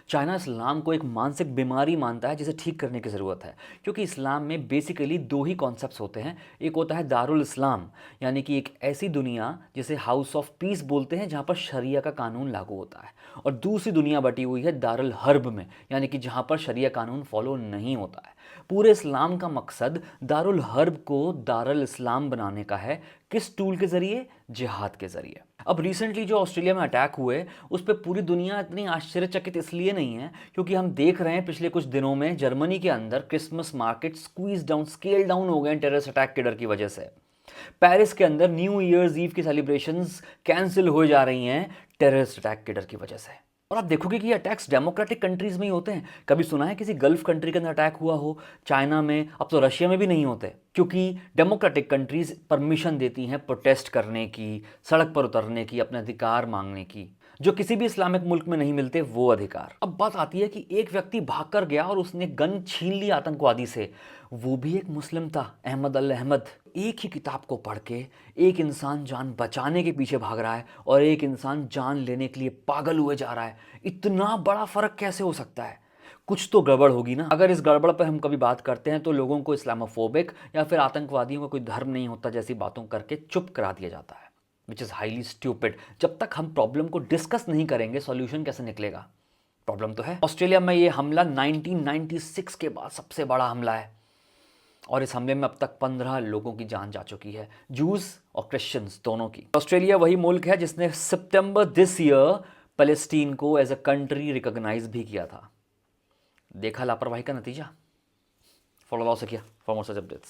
China इस्लाम को एक मानसिक बीमारी मानता है जिसे ठीक करने की ज़रूरत है, क्योंकि इस्लाम में बेसिकली दो ही कॉन्सेप्ट्स होते हैं। एक होता है दारुल इस्लाम, यानी कि एक ऐसी दुनिया जिसे हाउस ऑफ पीस बोलते हैं, जहाँ पर शरिया का कानून लागू होता है, और दूसरी दुनिया बटी हुई है दारुल हर्ब में, यानी कि जहाँ पर शरिया कानून फॉलो नहीं होता है। पूरे इस्लाम का मकसद दारुल हर्ब को दारुल इस्लाम बनाने का है। किस टूल के ज़रिए? जिहाद के ज़रिए। अब रिसेंटली जो ऑस्ट्रेलिया में अटैक हुए, उस पर पूरी दुनिया इतनी आश्चर्यचकित इसलिए नहीं है क्योंकि हम देख रहे हैं पिछले कुछ दिनों में जर्मनी के अंदर Christmas market squeeze down, scale down हो गए हैं टेररिस्ट अटैक के डर की वजह से। पेरिस के अंदर न्यू ईयर्स ईव की सेलिब्रेशंस कैंसिल हो जा रही हैं टेररिस्ट अटैक के डर की वजह से। और आप देखोगे कि ये अटैक्स डेमोक्रेटिक कंट्रीज में ही होते हैं। कभी सुना है किसी गल्फ कंट्री के अंदर अटैक हुआ हो? चाइना में, अब तो रशिया में भी नहीं होते, क्योंकि डेमोक्रेटिक कंट्रीज परमिशन देती हैं प्रोटेस्ट करने की, सड़क पर उतरने की, अपने अधिकार मांगने की, जो किसी भी इस्लामिक मुल्क में नहीं मिलते वो अधिकार। अब बात आती है कि एक व्यक्ति भागकर गया और उसने गन छीन ली आतंकवादी से, वो भी एक मुस्लिम था, अहमद अल अहमद। एक ही किताब को पढ़ के एक इंसान जान बचाने के पीछे भाग रहा है और एक इंसान जान लेने के लिए पागल हुए जा रहा है। इतना बड़ा फर्क कैसे हो सकता है? कुछ तो गड़बड़ होगी ना। अगर इस गड़बड़ पर हम कभी बात करते हैं तो लोगों को इस्लामोफोबिक या फिर आतंकवादियों का कोई धर्म नहीं होता जैसी बातों करके चुप करा दिया जाता है, विच इज़ हाईली स्ट्यूपिड। जब तक हम प्रॉब्लम को डिस्कस नहीं करेंगे, सॉल्यूशन कैसे निकलेगा? प्रॉब्लम तो है। ऑस्ट्रेलिया में ये हमला 1996 के बाद सबसे बड़ा हमला है, और इस हमले में अब तक 15 लोगों की जान जा चुकी है, जूस और क्रिश्चियंस दोनों की। ऑस्ट्रेलिया वही मुल्क है जिसने सितंबर दिस ईयर पैलेस्टीन को एज अ कंट्री रिकॉग्नाइज भी किया था। देखा लापरवाही का नतीजा। फॉलो से किया फॉर मोर सच अपडेट्स।